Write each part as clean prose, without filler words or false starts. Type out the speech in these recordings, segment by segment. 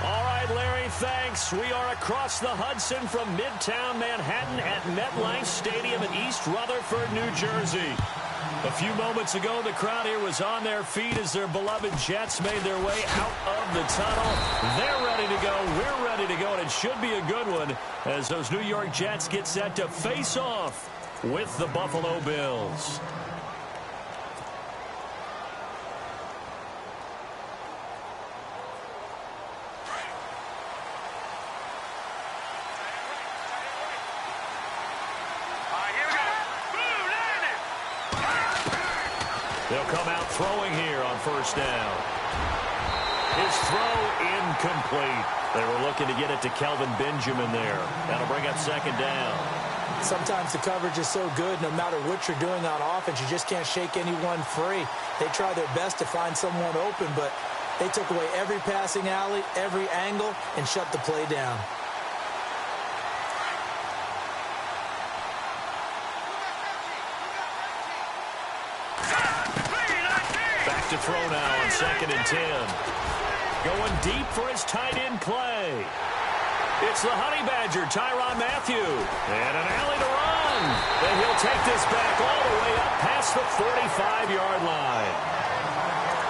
All right, Larry, thanks. We are across the Hudson from Midtown Manhattan at MetLife Stadium in East Rutherford, New Jersey. A few moments ago, the crowd here was on their feet as their beloved Jets made their way out of the tunnel. They're ready to go. We're ready to go, and it should be a good one as those New York Jets get set to face off with the Buffalo Bills. They'll come out throwing here on first down. His throw incomplete. They were looking to get it to Kelvin Benjamin there. That'll bring up second down. Sometimes the coverage is so good, no matter what you're doing on offense, you just can't shake anyone free. They try their best to find someone open, but they took away every passing alley, every angle, and shut the play down. To throw now on 2nd and 10. Going deep for his tight end Clay. It's the Honey Badger, Tyrann Mathieu. And an alley to run. And he'll take this back all the way up past the 45-yard line.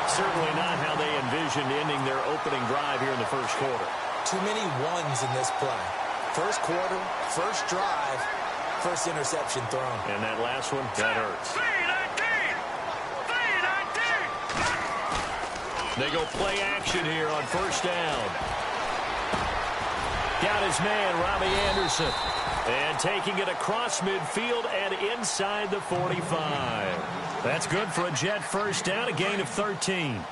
Certainly not how they envisioned ending their opening drive here in the first quarter. Too many ones in this play. First quarter, first drive, first interception thrown. And that last one, that hurts. They go play action here on first down. Got his man, Robbie Anderson. And taking it across midfield and inside the 45. That's good for a Jet first down, a gain of 13.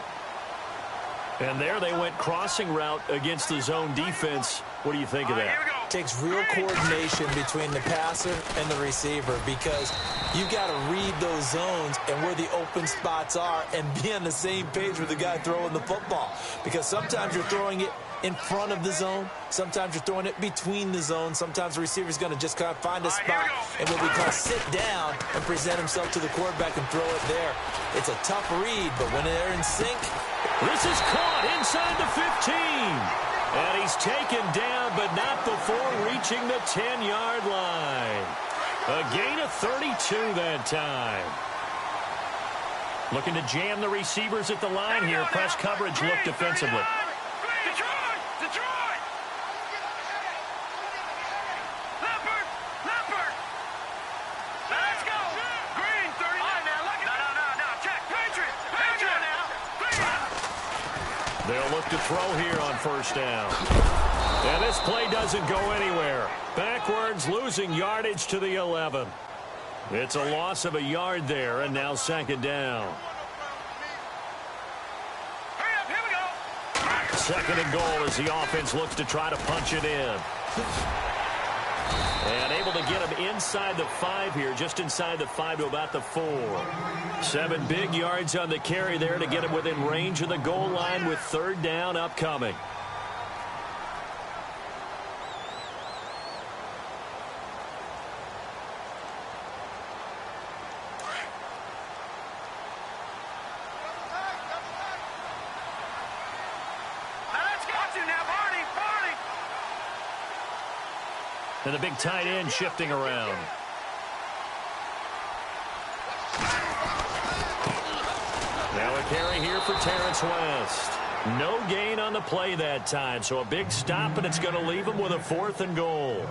And there they went crossing route against the zone defense. What do you think of that? Takes real coordination between the passer and the receiver because you've got to read those zones and where the open spots are and be on the same page with the guy throwing the football. Because sometimes you're throwing it in front of the zone. Sometimes you're throwing it between the zones. Sometimes the receiver's going to just kind of find a spot and what we call sit down and present himself to the quarterback and throw it there. It's a tough read, but when they're in sync. This is caught inside the 15. And he's taken down, but not before reaching the 10-yard line. A gain of 32 that time. Looking to jam the receivers at the line here. Press coverage look defensively. They'll look to throw here on first down. And this play doesn't go anywhere. Backwards, losing yardage to the 11. It's a loss of a yard there, and now second down. Here we go. Second and goal as the offense looks to try to punch it in. And able to get him inside the 5 here, just inside the 5 to about the 4. 7 big yards on the carry there to get him within range of the goal line with third down upcoming. And the big tight end shifting around. Now a carry here for Terrence West. No gain on the play that time, so a big stop, and it's going to leave him with a 4th and goal.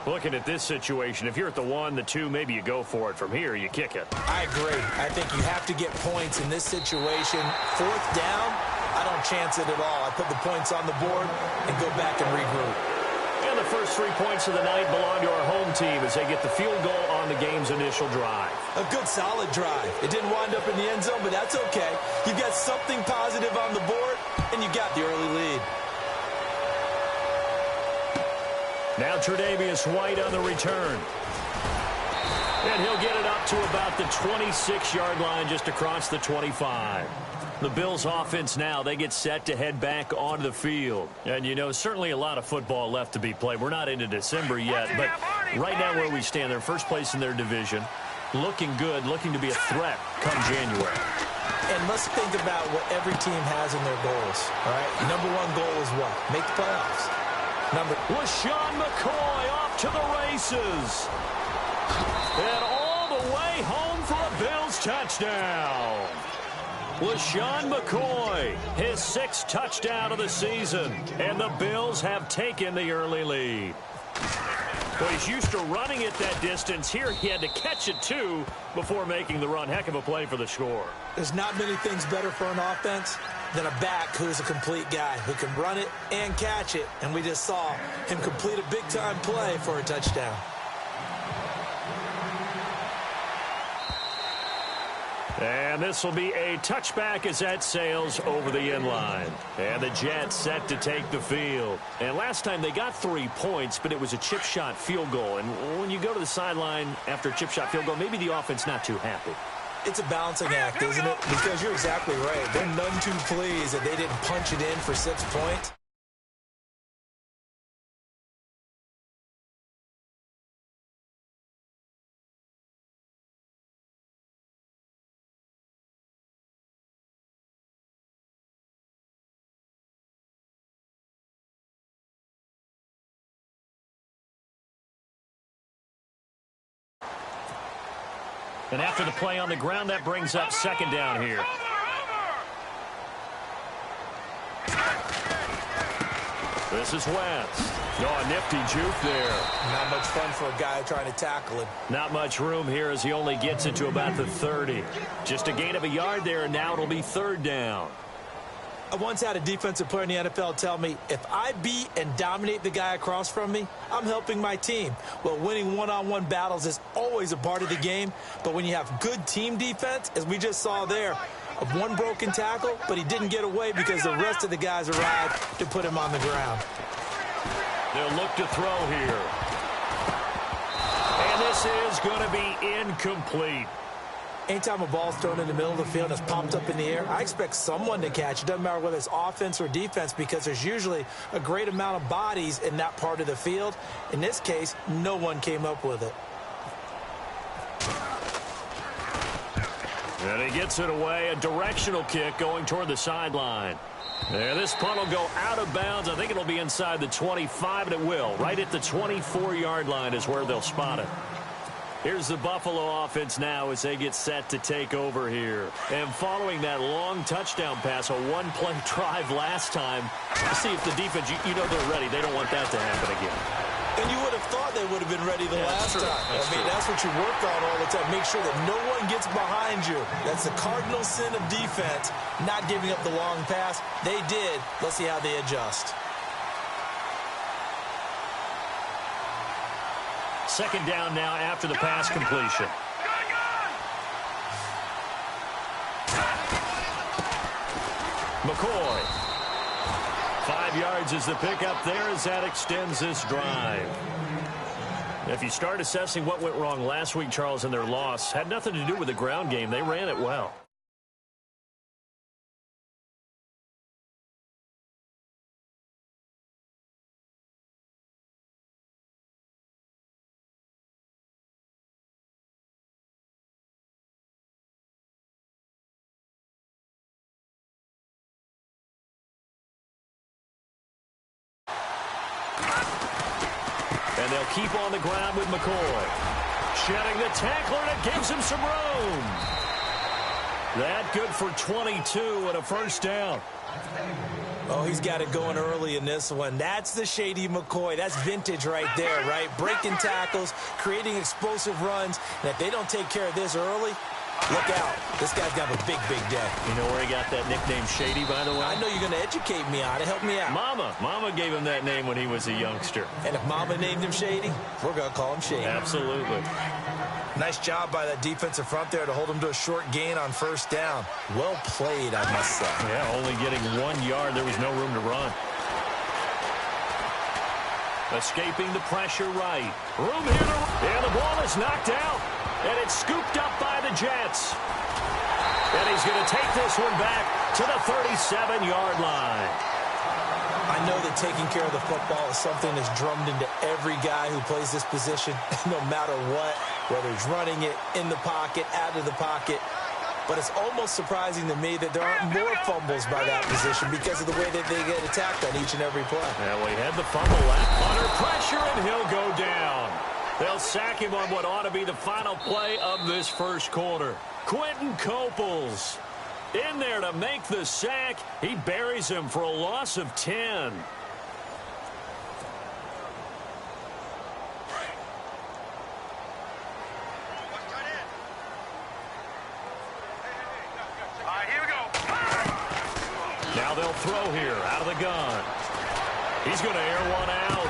Looking at this situation, if you're at the 1, the 2, maybe you go for it. From here, you kick it. I agree. I think you have to get points in this situation. 4th down, I don't chance it at all. I put the points on the board and go back and regroup. And the first 3 points of the night belong to our home team as they get the field goal on the game's initial drive. A good, solid drive. It didn't wind up in the end zone, but that's okay. You've got something positive on the board, and you got the early lead. Now Tre'Davious White on the return. And he'll get it up to about the 26-yard line just across the 25. The Bills offense now, they get set to head back onto the field. And, you know, certainly a lot of football left to be played. We're not into December yet, but right now where we stand, they're first place in their division. Looking good, looking to be a threat come January. And let's think about what every team has in their goals, all right? Number one goal is what? Make the playoffs. LaShawn McCoy off to the races. And all the way home for a Bills touchdown. LaShawn McCoy, his 6th touchdown of the season. And the Bills have taken the early lead. Well, he's used to running it that distance. Here he had to catch it, too, before making the run. Heck of a play for the score. There's not many things better for an offense than a back who's a complete guy who can run it and catch it. And we just saw him complete a big-time play for a touchdown. And this will be a touchback as that sails over the end line. And the Jets set to take the field. And last time they got 3 points, but it was a chip shot field goal. And when you go to the sideline after a chip shot field goal, maybe the offense not too happy. It's a balancing act, isn't it? Because you're exactly right. They're none too pleased that they didn't punch it in for 6 points. And after the play on the ground, that brings up 2nd down here. This is Wentz. Oh, a nifty juke there. Not much fun for a guy trying to tackle him. Not much room here as he only gets it to about the 30. Just a gain of a yard there, and now it'll be 3rd down. I once had a defensive player in the NFL tell me, if I beat and dominate the guy across from me, I'm helping my team. Well, winning one-on-one battles is always a part of the game, but when you have good team defense, as we just saw there, of one broken tackle, but he didn't get away because the rest of the guys arrived to put him on the ground. They'll look to throw here. And this is going to be incomplete. Anytime a ball's thrown in the middle of the field and it's popped up in the air, I expect someone to catch. It doesn't matter whether it's offense or defense because there's usually a great amount of bodies in that part of the field. In this case, no one came up with it. And he gets it away, a directional kick going toward the sideline. There, this punt will go out of bounds. I think it'll be inside the 25, and it will. Right at the 24-yard line is where they'll spot it. Here's the Buffalo offense now as they get set to take over here. And following that long touchdown pass, a one-play drive last time, see if the defense, you know they're ready. They don't want that to happen again. And you would have thought they would have been ready the last time. That's what you work on all the time. Make sure that no one gets behind you. That's the cardinal sin of defense, not giving up the long pass. They did. Let's see how they adjust. 2nd down now after the pass completion. McCoy. 5 yards is the pickup there as that extends this drive. If you start assessing what went wrong last week, Charles, in their loss, had nothing to do with the ground game. They ran it well. And they'll keep on the ground with McCoy. Shedding the tackler, and it gives him some room. That good for 22 and a 1st down. Oh, he's got it going early in this one. That's the Shady McCoy. That's vintage right there, right? Breaking tackles, creating explosive runs. And if they don't take care of this early, look out. This guy's got a big, big day. You know where he got that nickname Shady, by the way? I know you're going to educate me on it. Help me out. Mama gave him that name when he was a youngster. And if Mama named him Shady, we're going to call him Shady. Absolutely. Nice job by that defensive front there to hold him to a short gain on 1st down. Well played, I must say. Yeah, only getting 1 yard. There was no room to run. Escaping the pressure right. Room here and the ball is knocked out. And it's scooped up by the Jets. And he's going to take this one back to the 37-yard line. I know that taking care of the football is something that's drummed into every guy who plays this position, no matter what, whether he's running it, in the pocket, out of the pocket. but it's almost surprising to me that there aren't more fumbles by that position because of the way that they get attacked on each and every play. Yeah, well, he had the fumble under pressure, and he'll go down. They'll sack him on what ought to be the final play of this first quarter. Quentin Coples in there to make the sack. He buries him for a loss of 10. Now they'll throw here out of the gun. He's going to air one out.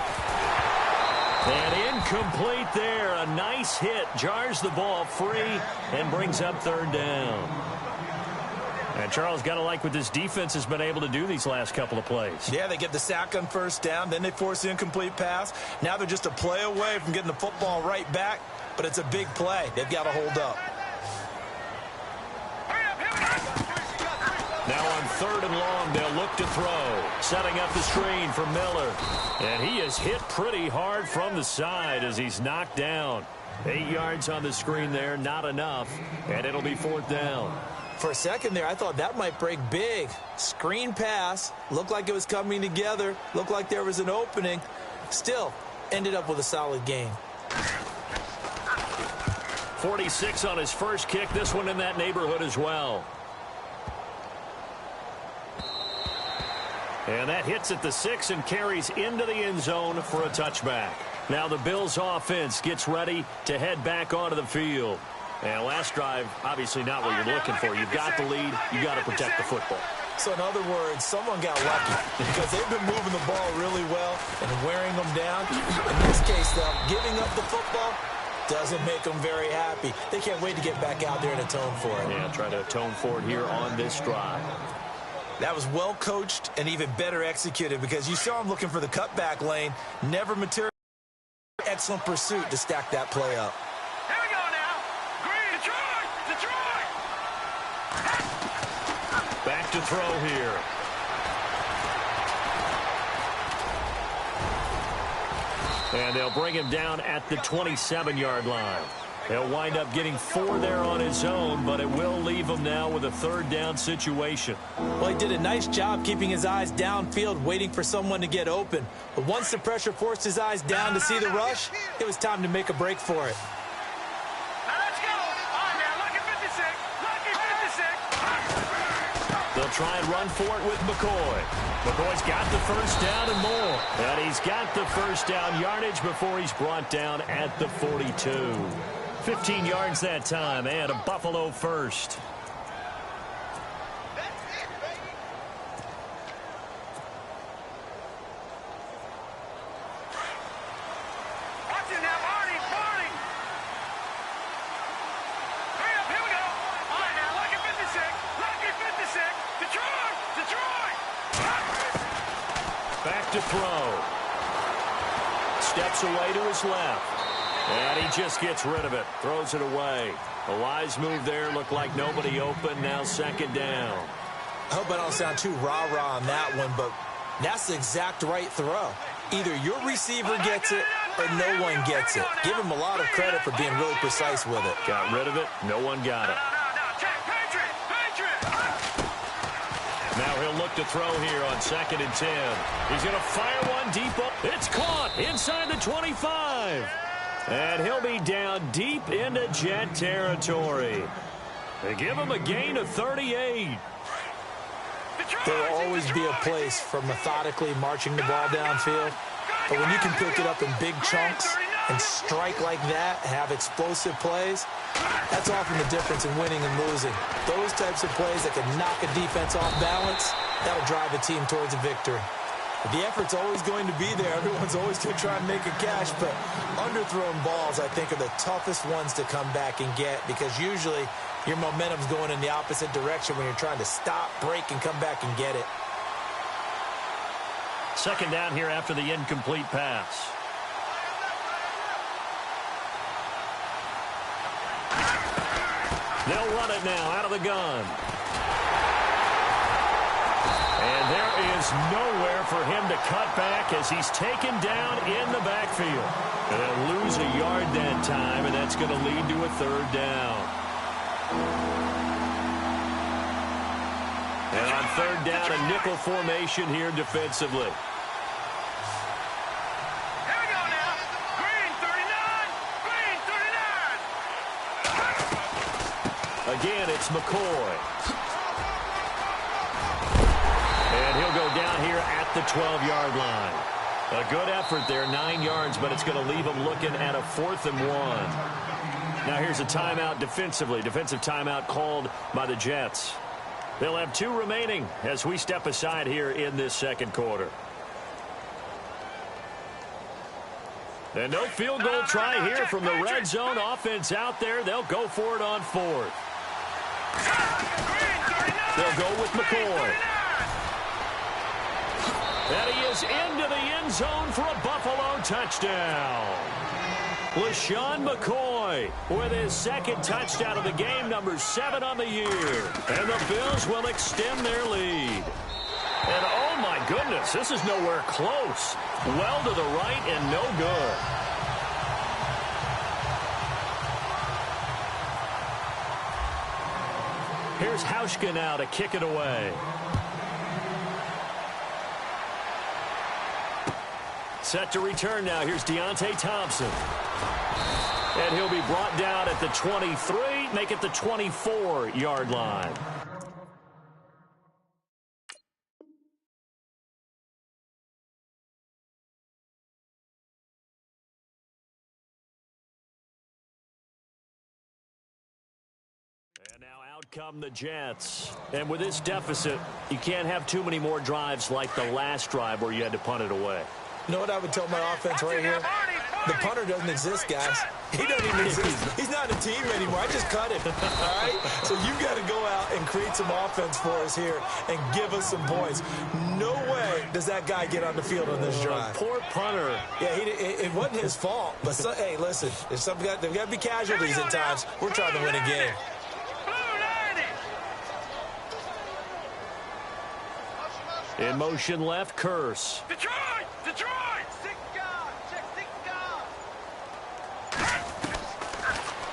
And incomplete there. A nice hit. Jars the ball free and brings up third down. And Charles, got to like what this defense has been able to do these last couple of plays. Yeah, they get the sack on first down. Then they force the incomplete pass. Now they're just a play away from getting the football right back. But it's a big play. They've got to hold up. Now on third and long, they'll look to throw. Setting up the screen for Miller. And he is hit pretty hard from the side as he's knocked down. 8 yards on the screen there, not enough. And it'll be fourth down. For a second there, I thought that might break big. Screen pass. Looked like it was coming together. Looked like there was an opening. Still, ended up with a solid game. 46 on his first kick. This one in that neighborhood as well. And that hits at the 6 and carries into the end zone for a touchback. Now the Bills offense gets ready to head back onto the field. And last drive, obviously not what you're looking for. You've got the lead. You've got to protect the football. So in other words, someone got lucky because they've been moving the ball really well and wearing them down. In this case, though, giving up the football doesn't make them very happy. They can't wait to get back out there and atone for it. Yeah, try to atone for it here on this drive. That was well coached and even better executed because you saw him looking for the cutback lane. Never material. Excellent pursuit to stack that play up. Here we go now. Green, Detroit! Back to throw here. And they'll bring him down at the 27-yard line. He'll wind up getting 4 there on his own, but it will leave him now with a third down situation. Well, he did a nice job keeping his eyes downfield, waiting for someone to get open. But once the pressure forced his eyes down to see the rush, it was time to make a break for it. Now let's go. All right, now, lucky 56. Lucky 56. They'll try and run for it with McCoy. McCoy's got the first down and more. And he's got the first down yardage before he's brought down at the 42. 15 yards that time, and a Buffalo first. Watch it now, Barney. Hurry up, here we go. All right, now, lucky 56. Lucky 56. Detroit! Back to throw. Steps away to his left. And he just gets rid of it. Throws it away. A wise move there. Looked like nobody open. Now second down. I hope I don't sound too rah-rah on that one, but that's the exact right throw. Either your receiver gets it or no one gets it. Give him a lot of credit for being really precise with it. Got rid of it. No one got it. No, check, Patriot! Now he'll look to throw here on 2nd and 10. He's going to fire one deep up. It's caught inside the 25. And he'll be down deep into Jet territory. They give him a gain of 38. There will always be a place for methodically marching the ball downfield. But when you can pick it up in big chunks and strike like that, have explosive plays, that's often the difference in winning and losing. Those types of plays that can knock a defense off balance, that'll drive a team towards a victory. The effort's always going to be there. Everyone's always going to try and make a catch, but underthrown balls, I think, are the toughest ones to come back and get because usually your momentum's going in the opposite direction when you're trying to stop, break, and come back and get it. Second down here after the incomplete pass. They'll run it now out of the gun. And there is nowhere for him to cut back as he's taken down in the backfield. And they'll lose a yard that time, and that's going to lead to a third down. third down, a nickel formation here defensively. Here we go now. Green 39. Green 39. Again, it's McCoy. And he'll go down here at the 12-yard line. A good effort there, 9 yards, but it's going to leave them looking at a 4th and 1. Now here's a timeout defensively. Defensive timeout called by the Jets. They'll have 2 remaining as we step aside here in this second quarter. And no field goal try here from the red zone offense out there. They'll go for it on 4th. They'll go with McCoy. And he is into the end zone for a Buffalo touchdown. LaShawn McCoy with his second touchdown of the game, number 7 on the year. And the Bills will extend their lead. And oh my goodness, this is nowhere close. Well to the right and no good. Here's Hauschka now to kick it away. Set to return now. Here's Deontay Thompson. And he'll be brought down at the 23, make it the 24-yard line. And now out come the Jets. And with this deficit, you can't have too many more drives like the last drive where you had to punt it away. You know what I would tell my offense right here? The punter doesn't exist, guys. He doesn't even exist. He's not a team anymore. I just cut him. All right? So you've got to go out and create some offense for us here and give us some points. No way does that guy get on the field on this drive. Poor punter. Yeah, it wasn't his fault. But, hey, listen, there's got to be casualties at times. We're trying to win a game. In motion left, Curse. Detroit! Detroit!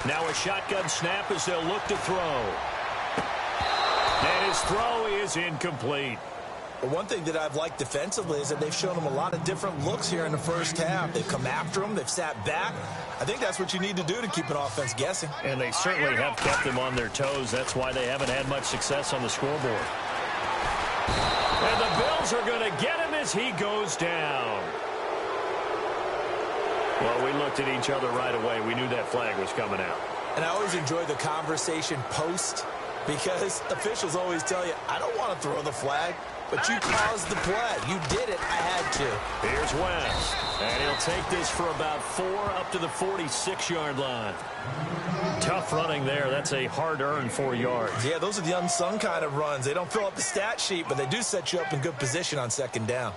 Now a shotgun snap as they'll look to throw. And his throw is incomplete. Well, one thing that I've liked defensively is that they've shown him a lot of different looks here in the first half. They've come after him. They've sat back. I think that's what you need to do to keep an offense guessing. And they certainly have kept them on their toes. That's why they haven't had much success on the scoreboard. And the Bills are going to get him as he goes down. Well, we looked at each other right away. We knew that flag was coming out. And I always enjoy the conversation post because officials always tell you, I don't want to throw the flag, but you caused the play. You did it. I had to. Here's West. And he'll take this for about 4 up to the 46-yard line. Tough running there. That's a hard-earned 4 yards. Yeah, those are the unsung kind of runs. They don't fill up the stat sheet, but they do set you up in good position on second down.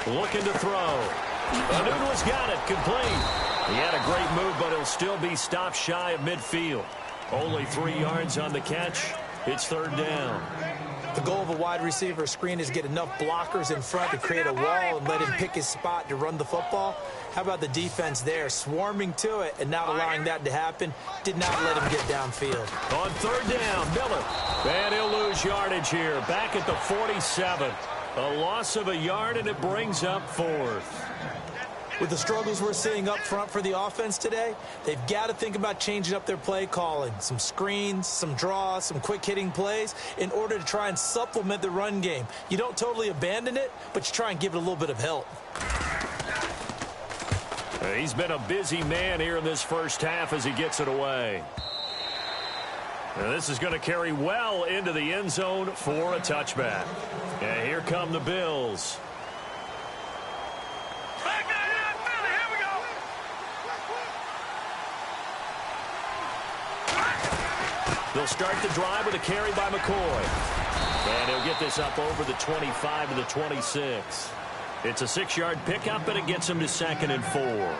Looking to throw. Anunu's got it, complete. He had a great move, but he'll still be stopped shy of midfield. Only 3 yards on the catch. It's third down. The goal of a wide receiver screen is get enough blockers in front to create a wall and let him pick his spot to run the football. How about the defense there, swarming to it and not allowing that to happen? Did not let him get downfield. On third down, Miller. And he'll lose yardage here. Back at the 47. A loss of a yard, and it brings up 4th. With the struggles we're seeing up front for the offense today, they've got to think about changing up their play calling. Some screens, some draws, some quick-hitting plays in order to try and supplement the run game. You don't totally abandon it, but you try and give it a little bit of help. He's been a busy man here in this first half as he gets it away. Now this is going to carry well into the end zone for a touchback. And here come the Bills. Here we go. They'll start the drive with a carry by McCoy. And he'll get this up over the 25 to the 26. It's a 6-yard pickup, and it gets him to 2nd and 4.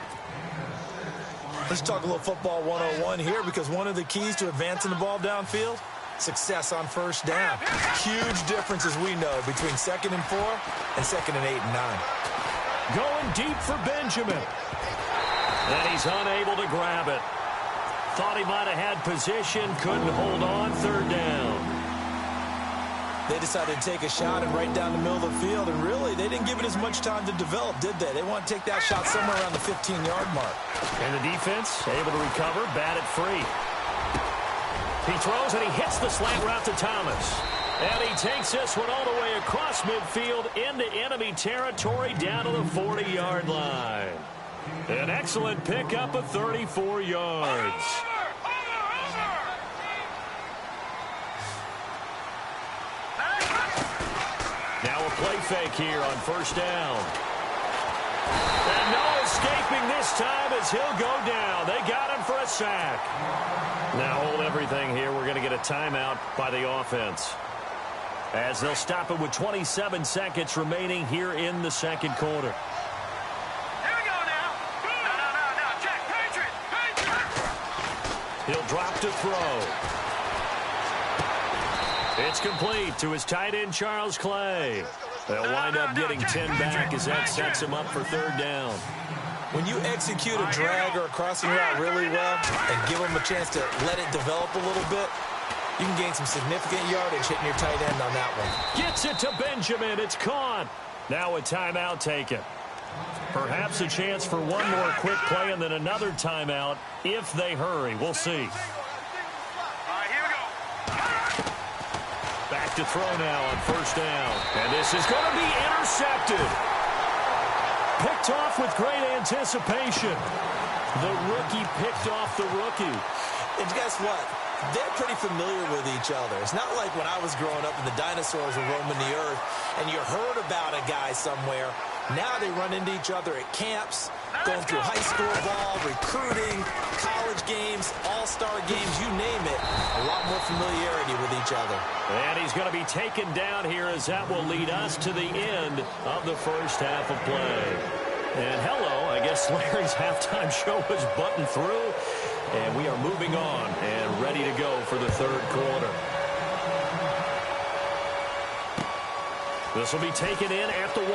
Let's talk a little football 101 here, because one of the keys to advancing the ball downfield success on first down. Huge difference, as we know, between 2nd and 4 and 2nd and 8 and 9. Going deep for Benjamin. And he's unable to grab it. Thought he might have had position, couldn't hold on, 3rd down. They decided to take a shot and right down the middle of the field, and really, they didn't give it as much time to develop, did they? They want to take that shot somewhere around the 15-yard mark. And the defense able to recover, batted free. He throws and he hits the slant route to Thomas. And he takes this one all the way across midfield into enemy territory down to the 40-yard line. An excellent pickup of 34 yards. Now a play fake here on 1st down. And no escaping this time as he'll go down. They got him for a sack. Now hold everything here. We're going to get a timeout by the offense, as they'll stop it with 27 seconds remaining here in the 2nd quarter. Here we go now. No. Check. Patriot. He'll drop to throw. It's complete to his tight end, Charles Clay. They'll wind up getting 10 back as that sets him up for 3rd down. When you execute a drag or a crossing route really well and give them a chance to let it develop a little bit, you can gain some significant yardage hitting your tight end on that one. Gets it to Benjamin. It's caught. Now a timeout taken. Perhaps a chance for one more quick play and then another timeout if they hurry. We'll see. Back to throw now on 1st down. And this is going to be intercepted. Picked off with great anticipation. The rookie picked off the rookie. And guess what? They're pretty familiar with each other. It's not like when I was growing up and the dinosaurs were roaming the earth and you heard about a guy somewhere. Now they run into each other at camps, going through high school ball, recruiting, college games, all-star games, you name it. A lot more familiarity with each other. And he's going to be taken down here as that will lead us to the end of the 1st half of play. And hello, I guess Larry's halftime show was buttoned through. And we are moving on and ready to go for the 3rd quarter. This will be taken in at the 1.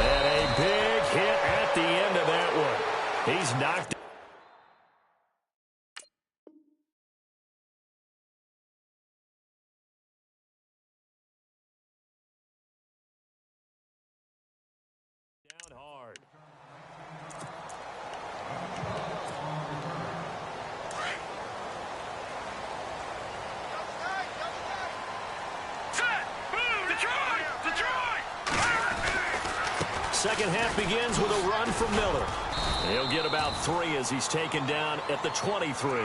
And a big hit at the end of that one. He's knocked down hard. Second half begins with a run from Miller. He'll get about 3 as he's taken down at the 23.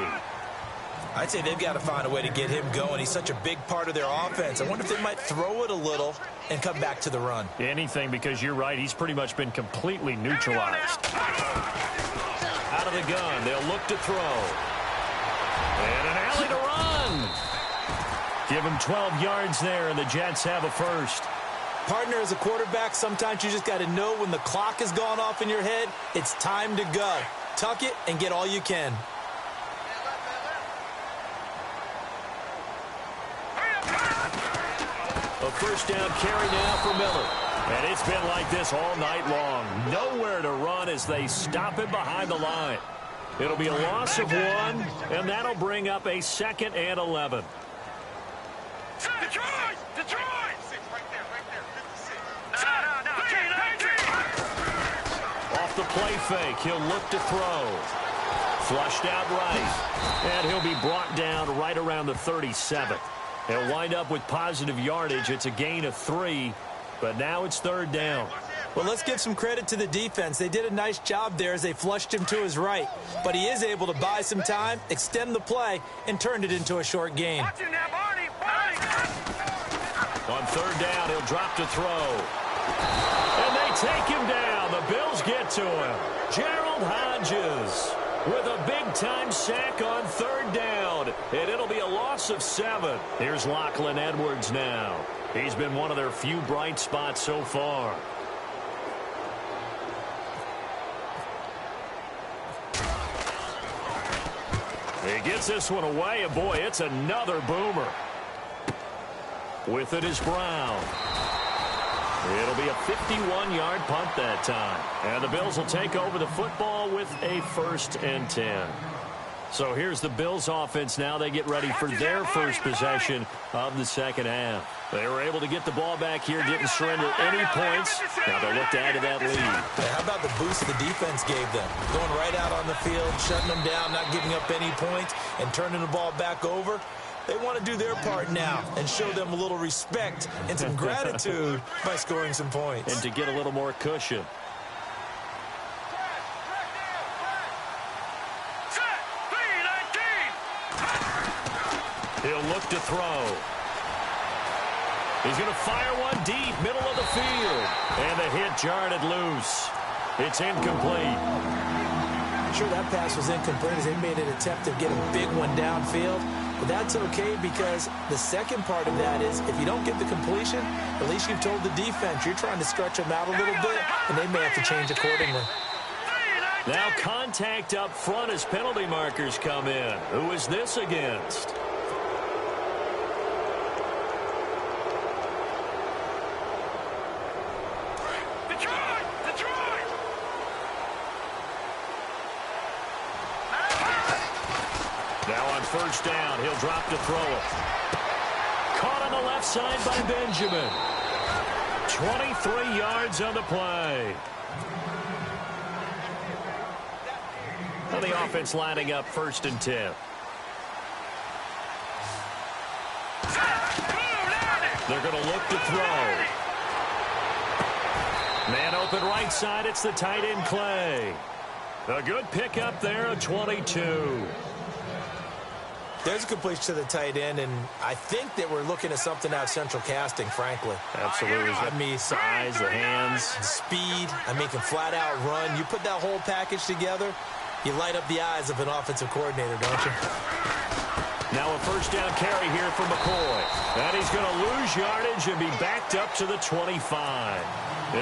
I'd say they've got to find a way to get him going. He's such a big part of their offense. I wonder if they might throw it a little and come back to the run. Anything, because you're right. He's pretty much been completely neutralized. Out of the gun. They'll look to throw. And an alley to run. Give him 12 yards there, and the Jets have a first. Partner, as a quarterback, sometimes you just got to know when the clock has gone off in your head, it's time to go. Tuck it and get all you can. A 1st down carry now for Miller. And it's been like this all night long. Nowhere to run as they stop him behind the line. It'll be a loss of 1, and that'll bring up a 2nd and 11. Detroit! Off the play fake, he'll look to throw. Flushed out right. And he'll be brought down right around the 37. He'll wind up with positive yardage. It's a gain of 3, but now it's 3rd down. Well, let's give some credit to the defense. They did a nice job there as they flushed him to his right. But he is able to buy some time, extend the play, and turned it into a short gain. Watch him now, Barney. On 3rd down, he'll drop to throw. And they take him down. The Bills get to him. Gerald Hodges with a big-time sack on 3rd down. And it'll be a loss of 7. Here's Lachlan Edwards now. He's been one of their few bright spots so far. He gets this one away, and boy, it's another boomer. With it is Brown. It'll be a 51-yard punt that time. And the Bills will take over the football with a 1st and 10. So here's the Bills offense now. They get ready for their first possession of the second half. They were able to get the ball back here, didn't surrender any points. Now they'll look to add to that lead. Hey, how about the boost the defense gave them? Going right out on the field, shutting them down, not giving up any points, and turning the ball back over. They want to do their part now and show them a little respect and some gratitude by scoring some points. And to get a little more cushion. He'll look to throw. He's going to fire one deep, middle of the field. And the hit jarred it loose. It's incomplete. Sure, that pass was incomplete as they made an attempt to get a big one downfield. But that's okay because the second part of that is if you don't get the completion, at least you've told the defense you're trying to stretch them out a little bit, and they may have to change accordingly. Now contact up front as penalty markers come in. Who is this against? First down, he'll drop to throw it. Caught on the left side by Benjamin. 23 yards on the play. And the offense lining up 1st and 10. They're going to look to throw. Man open right side, it's the tight end Clay. A good pickup there, a 22. There's a completion to the tight end, and I think that we're looking at something out of central casting, frankly. Absolutely. I mean, size, the hands. Speed. I mean, can flat out run. You put that whole package together, you light up the eyes of an offensive coordinator, don't you? Now a first down carry here for McCoy. And he's going to lose yardage and be backed up to the 25.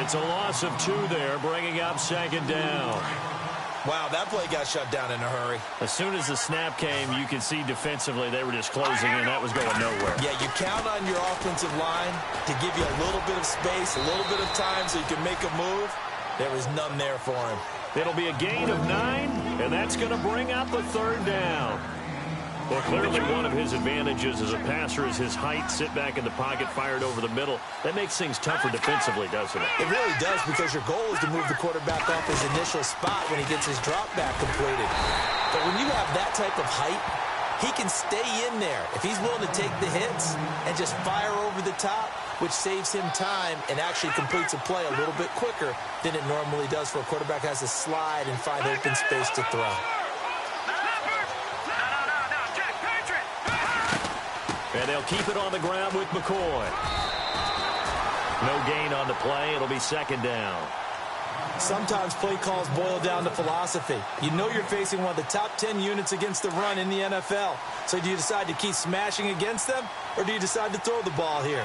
It's a loss of 2 there, bringing up 2nd down. Wow, that play got shut down in a hurry. As soon as the snap came, you could see defensively they were just closing in. That was going nowhere. Yeah, you count on your offensive line to give you a little bit of space, a little bit of time so you can make a move. There was none there for him. It'll be a gain of 9, and that's going to bring up a 3rd down. Well, clearly one of his advantages as a passer is his height. Sit back in the pocket, fired over the middle. That makes things tougher defensively, doesn't it? It really does, because your goal is to move the quarterback off his initial spot when he gets his drop back completed. But when you have that type of height, he can stay in there if he's willing to take the hits and just fire over the top, which saves him time and actually completes a play a little bit quicker than it normally does for a quarterback has to slide and find open space to throw. And they'll keep it on the ground with McCoy. No gain on the play. It'll be 2nd down. Sometimes play calls boil down to philosophy. You know you're facing one of the top 10 units against the run in the NFL. So do you decide to keep smashing against them, or do you decide to throw the ball here?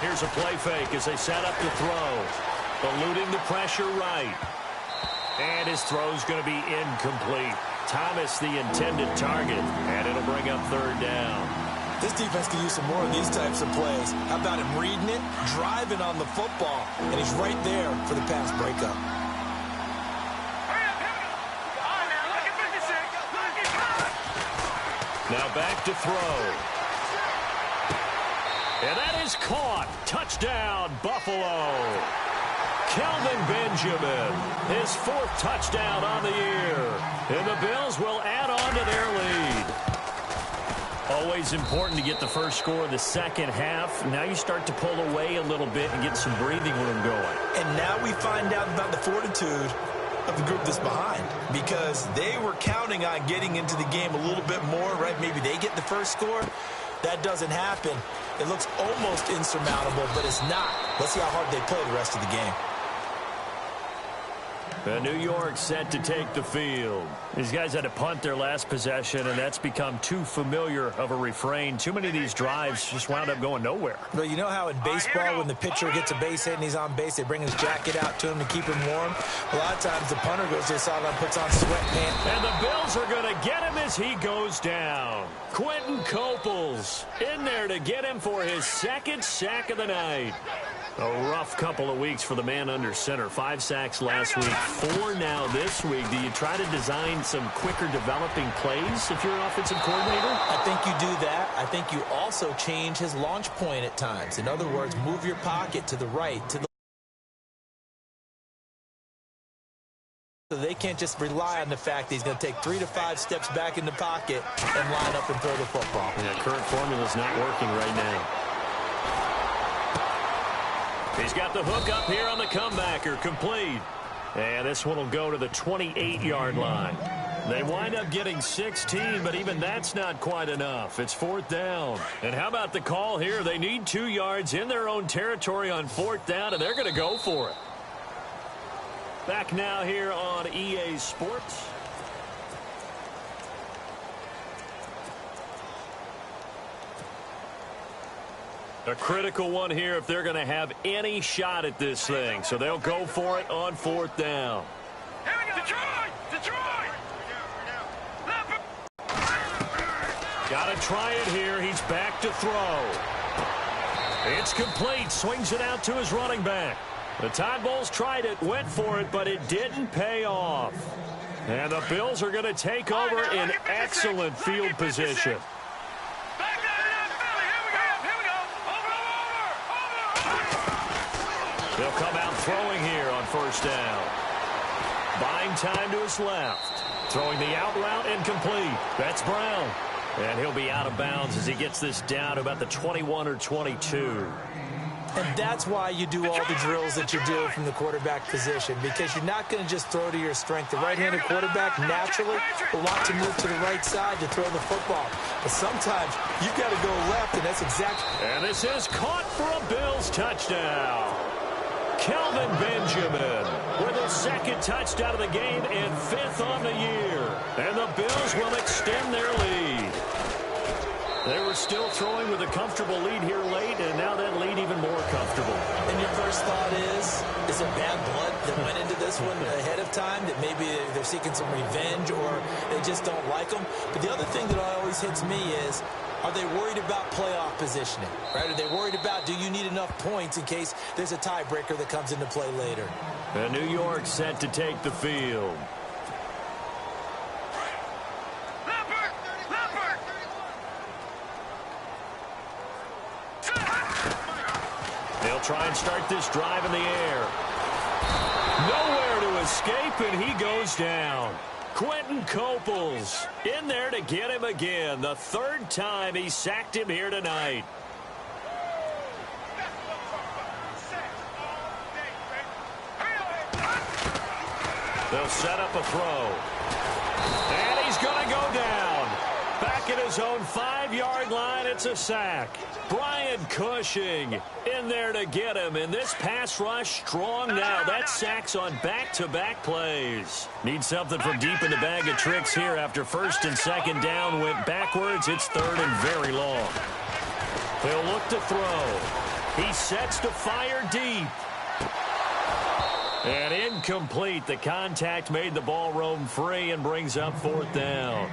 Here's a play fake as they set up to throw. Eluding the pressure right. And his throw's going to be incomplete. Thomas, the intended target, and it'll bring up 3rd down. This defense can use some more of these types of plays. How about him reading it, driving on the football, and he's right there for the pass breakup. Now back to throw. And that is caught. Touchdown, Buffalo. Kelvin Benjamin, his 4th touchdown on the year. And the Bills will add on to their lead. Always important to get the first score of the second half. Now you start to pull away a little bit and get some breathing room going. And now we find out about the fortitude of the group that's behind, because they were counting on getting into the game a little bit more, right? Maybe they get the first score. That doesn't happen. It looks almost insurmountable, but it's not. Let's see how hard they play the rest of the game. New York set to take the field. These guys had to punt their last possession, and that's become too familiar of a refrain. Too many of these drives just wound up going nowhere. Well, you know how in baseball when the pitcher gets a base hit and he's on base, they bring his jacket out to him to keep him warm? A lot of times the punter goes to the sideline, puts on sweatpants. And the Bills are going to get him as he goes down. Quentin Coples in there to get him for his second sack of the night. A rough couple of weeks for the man under center. 5 sacks last week, 4 now this week. Do you try to design some quicker developing plays if you're an offensive coordinator? I think you do that. I think you also change his launch point at times. In other words, move your pocket to the right, to the so they can't just rely on the fact that he's going to take 3 to 5 steps back in the pocket and line up and throw the football. Yeah, current formula's not working right now. He's got the hook up here on the comebacker, complete. And this one will go to the 28-yard line. They wind up getting 16, but even that's not quite enough. It's 4th down. And how about the call here? They need 2 yards in their own territory on 4th down, and they're going to go for it. Back now here on EA Sports. A critical one here if they're going to have any shot at this thing. So they'll go for it on 4th down. Here we go. Detroit! Got to try it here. He's back to throw. It's complete. Swings it out to his running back. The Tide Bulls tried it, went for it, but it didn't pay off. And the Bills are going to take over in excellent field position. They'll come out throwing here on 1st down. Buying time to his left. Throwing the out route incomplete. That's Brown. And he'll be out of bounds as he gets this down to about the 21 or 22. And that's why you do all the drills that you do from the quarterback position, because you're not going to just throw to your strength. The right-handed quarterback naturally will want to move to the right side to throw the football. But sometimes you've got to go left, and that's exactly. And this is caught for a Bills touchdown. Kelvin Benjamin with his 2nd touchdown of the game and 5th on the year. And the Bills will extend their lead. They were still throwing with a comfortable lead here late, and now that lead even more comfortable. And your first thought is it bad blood that went into this one ahead of time, that maybe they're seeking some revenge or they just don't like them? But the other thing that always hits me is, are they worried about playoff positioning? Right? Are they worried about, do you need enough points in case there's a tiebreaker that comes into play later? And New York set to take the field. They'll try and start this drive in the air. Nowhere to escape, and he goes down. Quentin Coples in there to get him again. The 3rd time he sacked him here tonight. They'll set up a throw. And he's going to go down. Back at his own 5-yard line, it's a sack. Brian Cushing in there to get him. And this pass rush strong now. That sack's on back-to-back plays. Need something from deep in the bag of tricks here after 1st and 2nd down went backwards. It's 3rd and very long. They'll look to throw. He sets to fire deep. And incomplete. The contact made the ball roam free and brings up 4th down.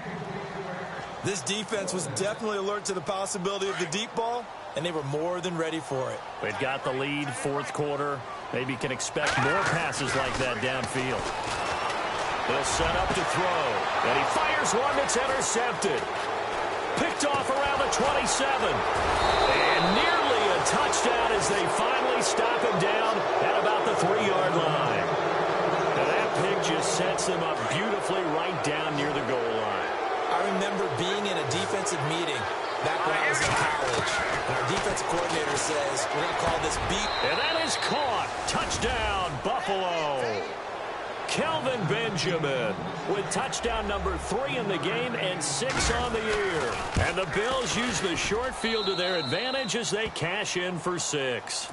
This defense was definitely alert to the possibility of the deep ball, and they were more than ready for it. They've got the lead, 4th quarter. Maybe can expect more passes like that downfield. They'll set up to throw, and he fires one that's intercepted. Picked off around the 27. And nearly a touchdown as they finally stop him down at about the 3-yard line. And that pick just sets them up beautifully right down near the goal line. I remember being in a defensive meeting back when I was in college. And our defensive coordinator says, we're going to call this beat. And that is caught. Touchdown, Buffalo. Kelvin Benjamin with touchdown number 3 in the game and 6 on the year. And the Bills use the short field to their advantage as they cash in for 6.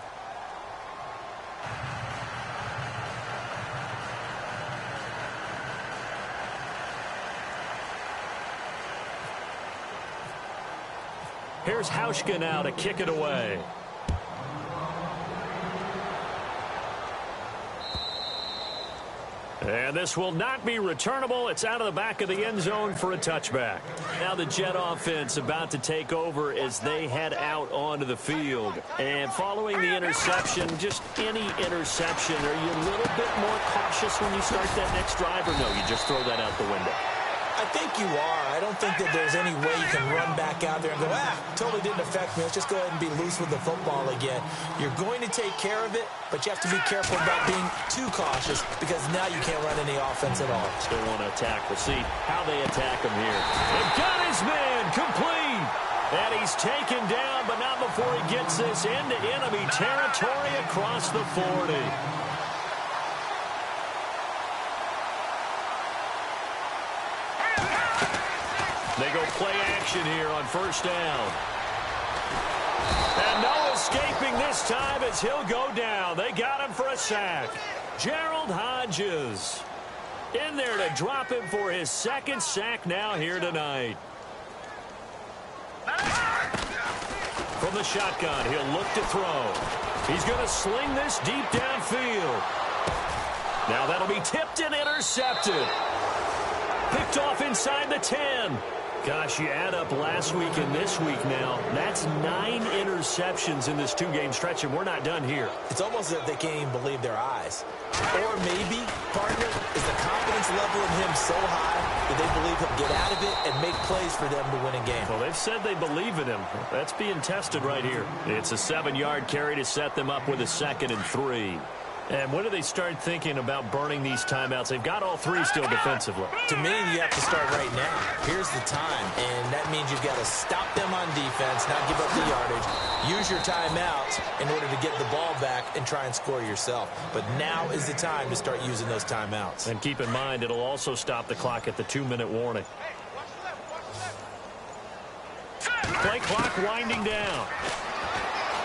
Here's Hauschka now to kick it away. And this will not be returnable. It's out of the back of the end zone for a touchback. Now the Jet offense about to take over as they head out onto the field. And following the interception, just any interception, are you a little bit more cautious when you start that next drive, or no, you just throw that out the window? I think you are. I don't think that there's any way you can run back out there and go, totally didn't affect me. Let's just go ahead and be loose with the football again. You're going to take care of it, but you have to be careful about being too cautious because now you can't run any offense at all. Still want to attack. We'll see how they attack him here. They've got his man complete. And he's taken down, but not before he gets this into enemy territory across the 40. They go play action here on first down. And no escaping this time as he'll go down. They got him for a sack. Gerald Hodges in there to drop him for his second sack now here tonight. From the shotgun, he'll look to throw. He's going to sling this deep downfield. Now that'll be tipped and intercepted. Picked off inside the 10. Gosh, you add up last week and this week now. That's 9 interceptions in this 2-game stretch, and we're not done here. It's almost as if they can't even believe their eyes. Or maybe, partner, is the confidence level in him so high that they believe he'll get out of it and make plays for them to win a game. Well, they've said they believe in him. That's being tested right here. It's a 7-yard carry to set them up with a 2nd and 3. And when do they start thinking about burning these timeouts? They've got all 3 still defensively. To me, you have to start right now. Here's the time, and that means you've got to stop them on defense, not give up the yardage, use your timeouts in order to get the ball back and try and score yourself. But now is the time to start using those timeouts. And keep in mind, it'll also stop the clock at the 2-minute warning. Play clock winding down.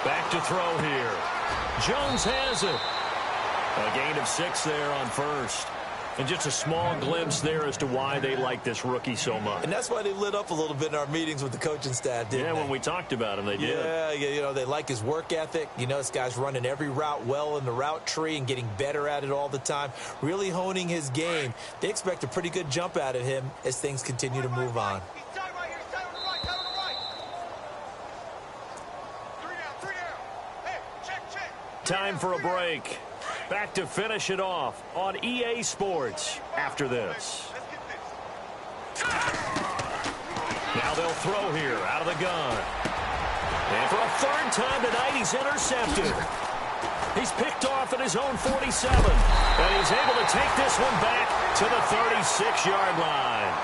Back to throw here. Jones has it. A gain of 6 there on first. And just a small glimpse there as to why they like this rookie so much. And that's why they lit up a little bit in our meetings with the coaching staff, didn't they? Yeah, when we talked about him, they did. Yeah, you know, they like his work ethic. You know, this guy's running every route well in the route tree and getting better at it all the time, really honing his game. They expect a pretty good jump out of him as things continue to move on. Time for a break. Back to finish it off on EA Sports after this. Now they'll throw here out of the gun. And for a 3rd time tonight, he's intercepted. He's picked off at his own 47. And he's able to take this one back to the 36-yard line.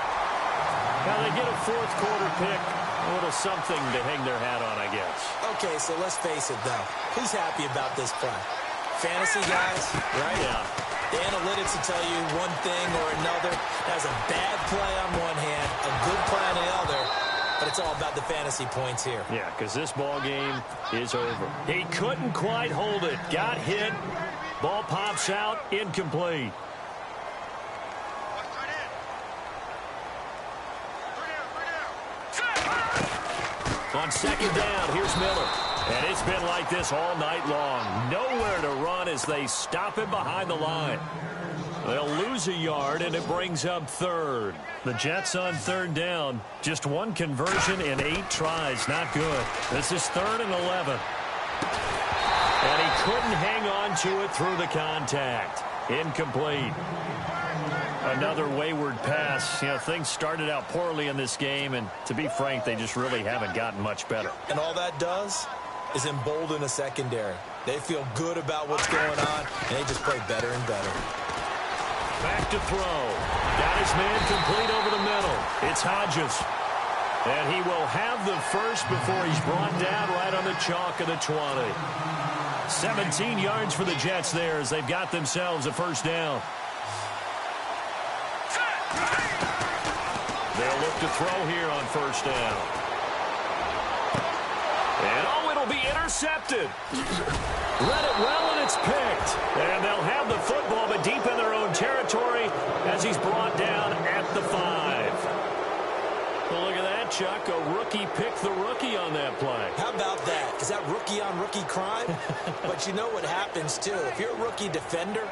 Now they get a 4th quarter pick. A little something to hang their hat on, I guess. Okay, so let's face it, though. Who's happy about this play? Fantasy guys, right? Yeah. The analytics will tell you one thing or another. That's a bad play on one hand, a good play on the other, but it's all about the fantasy points here. Yeah, because this ball game is over. He couldn't quite hold it. Got hit. Ball pops out. Incomplete. On 2nd down, here's Miller. And it's been like this all night long. Nowhere to run as they stop him behind the line. They'll lose a yard, and it brings up 3rd. The Jets on 3rd down. Just 1 conversion in 8 tries. Not good. This is 3rd and 11. And he couldn't hang on to it through the contact. Incomplete. Another wayward pass. You know, things started out poorly in this game, and to be frank, they just really haven't gotten much better. And all that does is embolden a secondary. They feel good about what's going on, and they just play better and better. Back to throw. Got his man complete over the middle. It's Hodges. And he will have the first before he's brought down right on the chalk of the 20. 17 yards for the Jets there as they've got themselves a 1st down. They'll look to throw here on 1st down. And, oh, it'll be intercepted. Read it well, and it's picked. And they'll have the football, but deep in their own territory as he's brought down at the 5. Well, look at that Chuck, a rookie picked the rookie on that play. How about that? Is that rookie-on-rookie crime? But you know what happens, too. If you're a rookie defender,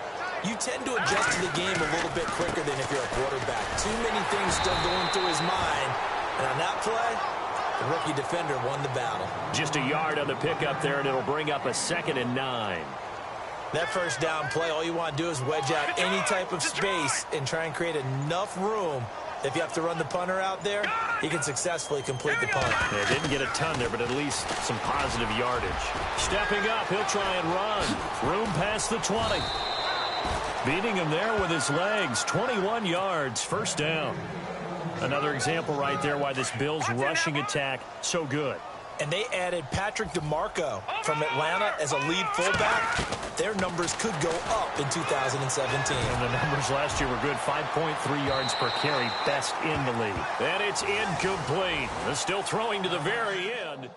you tend to adjust to the game a little bit quicker than if you're a quarterback. Too many things still going through his mind. And on that play, the rookie defender won the battle. Just a yard on the pickup there, and it'll bring up a 2nd and 9. That first down play, all you want to do is wedge out any type of space and try and create enough room. If you have to run the punter out there, he can successfully complete the punt. They didn't get a ton there, but at least some positive yardage. Stepping up, he'll try and run. Room past the 20. Beating him there with his legs. 21 yards, first down. Another example right there why this Bills rushing attack so good. And they added Patrick DeMarco from Atlanta as a lead fullback. Their numbers could go up in 2017. And the numbers last year were good. 5.3 yards per carry, best in the league. And it's incomplete. They're still throwing to the very end.